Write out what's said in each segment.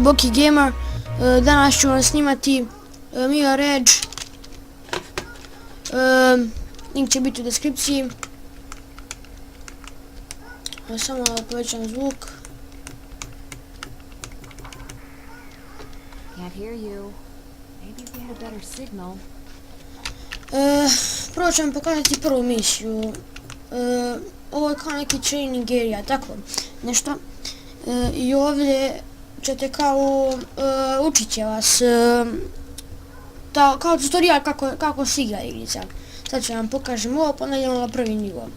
Boki Gamer, danas ću vam snimati Mirror Edge, link će biti u deskripciji, samo da povećam zvuk. Prvo ću vam pokazati prvu misiju. Ovo je kao neki training area, tako nešto. I ovdje ćete kao učit će vas kao tutorial kako se igra igrica. Sad ću vam pokažem ovo, pa idemo na prvi nivo.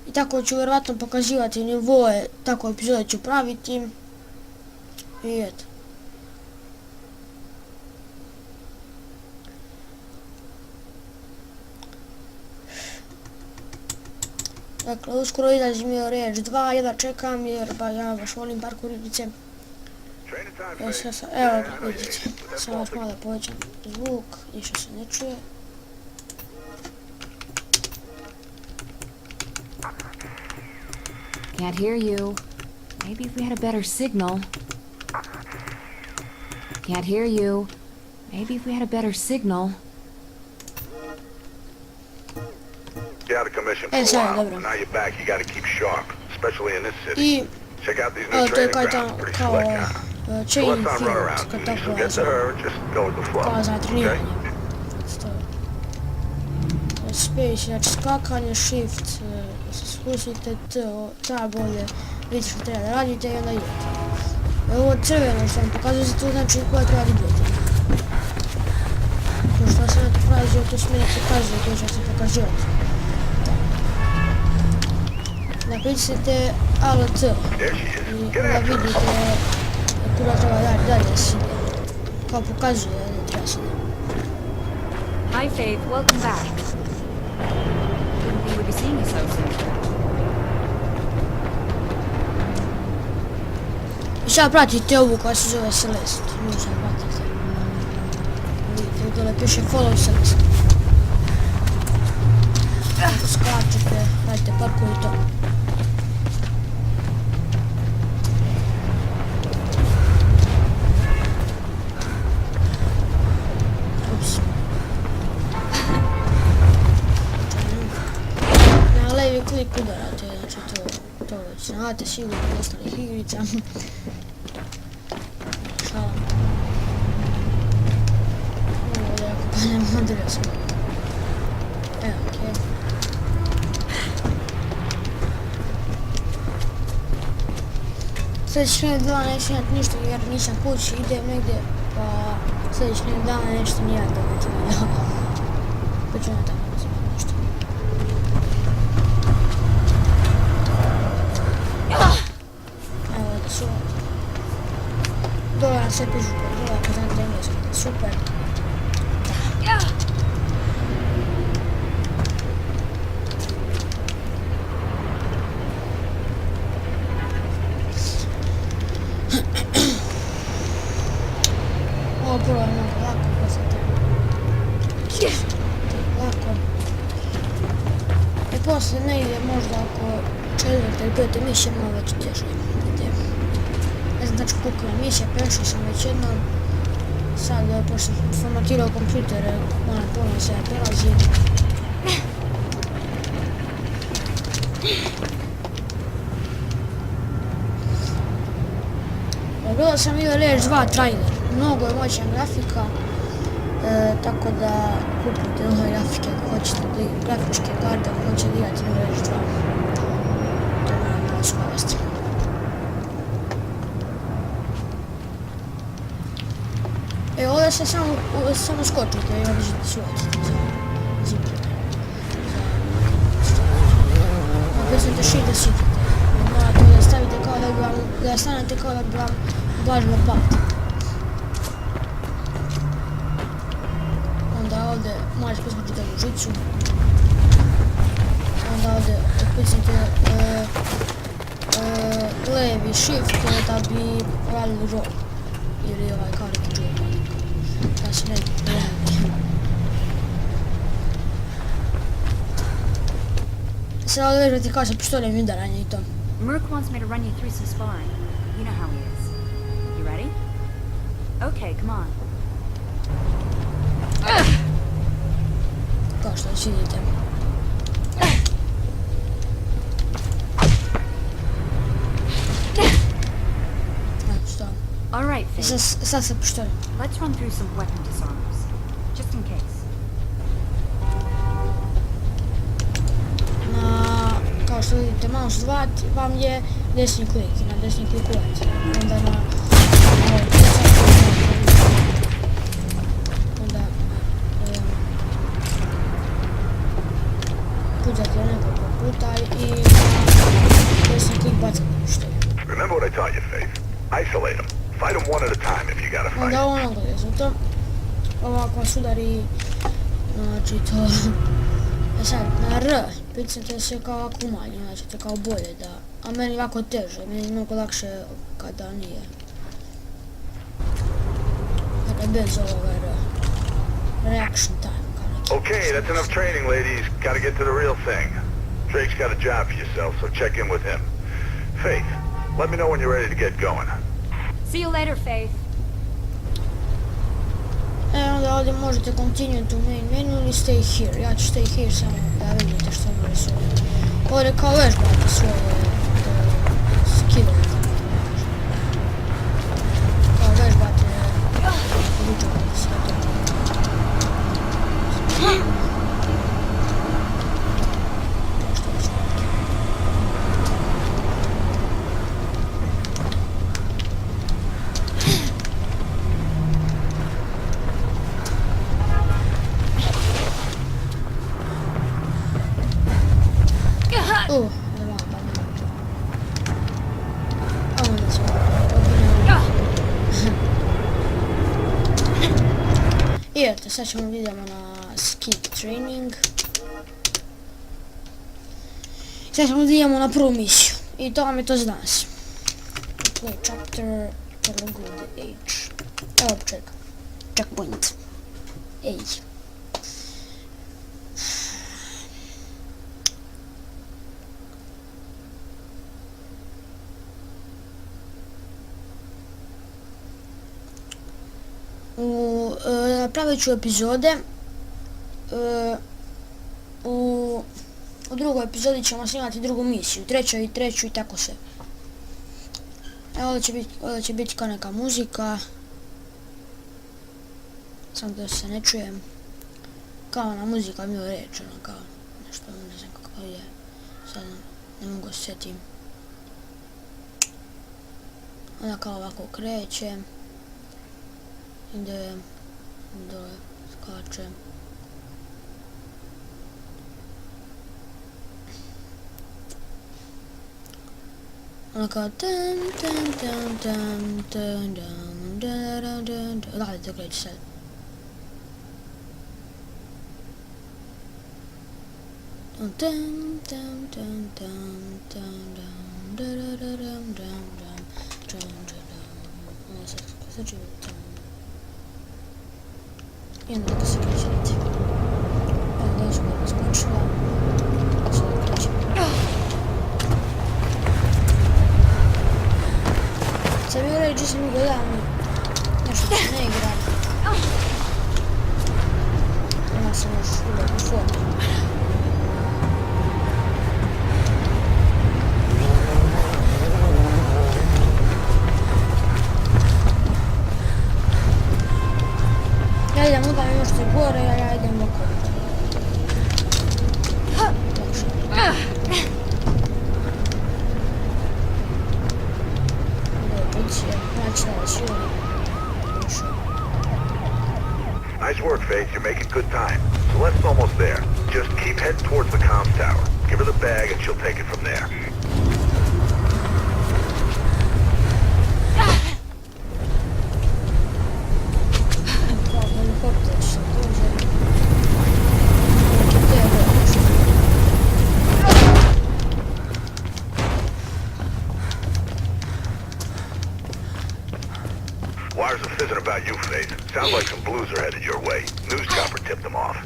I tako ću vjerovatno pokazivati nivoje, tako epizode ću praviti. I eto. Dakle, uskoro izlazi Mirror Edge 2, jedva čekam jer ja baš volim parkour igrice. Evo vidite, samo vas malo povećam zvuk, ništa se ne čuje. Can't hear you. Maybe if we had a better signal. Can't hear you. Maybe if we had a better signal. You're out of commission for a while, but now you're back, you gotta keep sharp, especially in this city. Check out these new training grounds, pretty slick, huh? So let's not run around, so get to her and just go with the flow, okay? Space, znači skakanje, shift, se spustite, tab ovdje, vidite što treba da radite i onda idete. Ovo crveno što vam pokazuje se tu, znači koja treba da idete. To što sam to prazio, to se mi ne pokazuje, to što se pokazivati. Napisite ALT i onda vidite kuda treba dalje se ide. Kao pokazuje da treba se ide. Hi Faith, welcome back. Couldn't believe we'd be seeing you so soon. I sad pratite ovu koja se zove Celeste. Možda pratite. Vidite, dole piše follow Celeste. Skačete, radite parkour i to. Klik udarate, znači to već znate sigurno od ostalih igrica. Šalam. Ovo da ako padnem udario sam. Evo, okej. Sljedećeg dana neću imati ništa jer nisam kući, idem negdje, pa sljedećeg dana nešto nije dobiti video. Pa ću na tamo uzimati nešto. Dole nam sve pišu dole ako znate engleski, super. Ovo prvo je mnogo lako, pa se to lako. I poslije ne ide možda ako četvrte ili pete misije malo već teže ide. Ne znam znači koliko je misija, prešao sam već jednom. Sad, pošto sam formatirao kompjuter, moram ponovno se prelazi. Gledao sam Mirror Edge 2 trailer, mnogo je moćna grafika, tako da kupite ove grafike ako hoćete, grafičke karte ako hoćete igrati Mirror Edge 2. To moram malo spavesti. Evo ovdje se samo skočite i ovdje ćete suvati za zimljene. Napisnete shift da sitite. Morate da stavite kao da stanete kao da bi vam ublažilo pad. Onda ovdje možete pisati da žicu. Onda ovdje pisnite levi shift da bi radili roll. Ili ovaj kao neki roll. Da se ne vremeni. Sad ovdje vežbati kao sa pištoljem i udaranje i to. Merc wants me to run you through some sparring. You know how he is. Okay, come on. Kao što već vidite. All right, Faith. Sad se pištoljem. Let's run through some weapon disarmers, just in case. Kao što vidite, mouse 2 vam je desni klik i na desni klik uvijek. Onda na onda pucate nekoliko puta i na desni klik bacate pištolj. Remember what I taught you, Faith. Isolate them. Fight them one at a time if you gotta fight. Onda ono gleda za to. Ovako vas udari, znači to. Sad, na R, pricnete se kao ovako umanji, znači to kao bolje da, a meni ovako teže, meni je mnogo lakše kada nije. Dakle, bez ovoga R. Reaction time, kao neki. Okay, that's enough training, ladies. Gotta get to the real thing. Drake's got a job for yourself, so check in with him. Faith, let me know when you're ready to get going. See you later, Faith. Onda ovdje možete continue to main menu ili stay here. Ja ću stay here samo da vidite što mi resujem. Ovdje kao vežbate svoje skillove. Kao vežbate uličavate sve to. I eto, sad ćemo vidjeti na skip training. Sad ćemo vidjeti na prvu misiju. I to vam je to za danas. Play chapter, good age. Evo početka. Checkpoint. Ej. Napravit ću epizode. U drugoj epizodi ćemo snimati drugu misiju, treću i tako sve. Evo ovdje će biti kao neka muzika. Samo da se ne čujem. Kao ona muzika mi je reč, ono kao nešto, ne znam kako je. Sad ne mogu se sjetim. Ona kao ovako kreće. Ide dole, skače. Ona kao odakle to kreće sad? I onda da se krećete. Evo da je zgodno skočila. Sada krećem. Sad mi reći sam mi gledam nešto se ne igra. Ima sam još uvijek u formu. Ja idem udam još se gore, a ja idem okolo. Nice work, Faith. You're making good time. Celeste's almost there. Just keep heading towards the comms tower. Give her the bag and she'll take it from there. Wires are fizzing about you, Faith. Sounds like some blues are headed your way. News chopper tipped them off.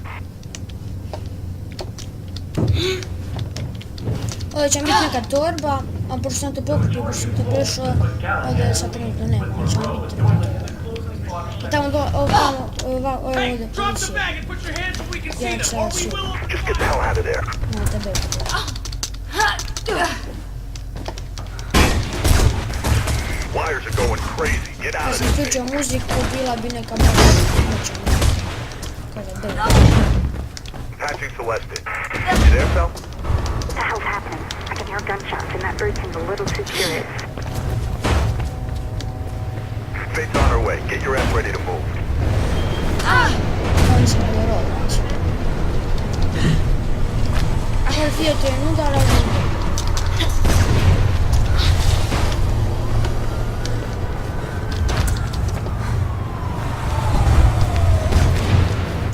Ovdje će biti neka torba, a pošto sam to pokupio, pošto sam to prešao, ovdje sad trenutno nema, ali će biti neka torba. Tamo do, ovamo, ovdje Hey, drop the policija. bag and put your hands so we can see Ja them, se or we osjećam. will... Just get the hell out of there. Na tebe. Wires are going crazy. Get Ja out of sam there. uključio muziku, bila bi neka možda noća. Kada bilo. Patching Celeste. You there, Phil? What the hell's happening? I can hear gunshots and that bird seems a little too curious. Fate's on her way. Get your ass ready to move. Oni se ne vjerovali, znači. Ako Fiat je nuda, razumije.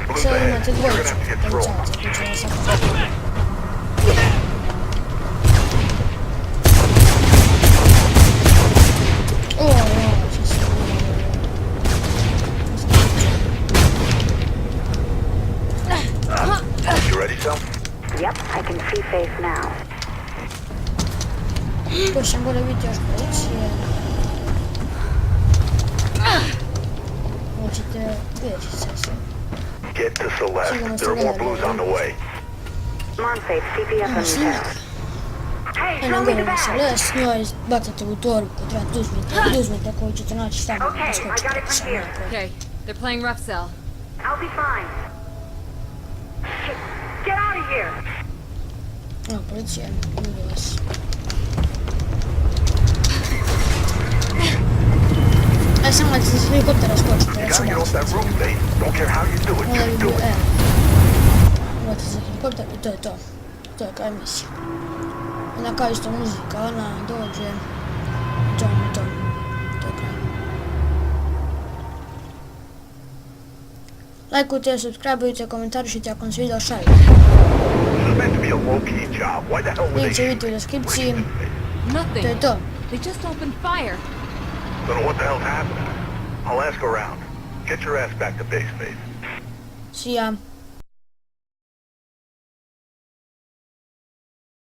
Blue's Sad ahead. imate You're gonna dvojicu have to get through 'em. policajaca koji će vas sakupiti. O, ja, će se... You ready, Phil? Yep, I can see Faith now. Pošto gore biti još policije. Hoćete vidjeti se sve. Get to Celeste. There are more blues on the way. Come on, Faith, CPF Ima on snimak. test. Hey, Eno show me gore the na se bag! le, s njoj bacate u torbu, trebate uzmite koju ćete naći stavno Okay, na I got skočite. it right here. Okay, they're playing rough cell. I'll be fine. Shit, get out of here! Evo, policija, vidi vas. E, samo da se s helikoptera skočite, You da ću gotta get off that baciti. roof, Faith. Don't care how you do it. Onda bi Just do bilo, it. evo. Uvati se helikopter i to je to. To je kraj misije. Onda kao isto muzika, ona dođe. To je to. To je kraj. Lajkujte, subscribeujte, komentarišite ako vam se video šalite. This is meant to be a low-key job. Why the hell would Link će they vidjeti u deskripciji. To Nothing. je to. They just opened fire. Don't know what the hell's happening. I'll ask around. Get your ass back to base, Faith. See ya.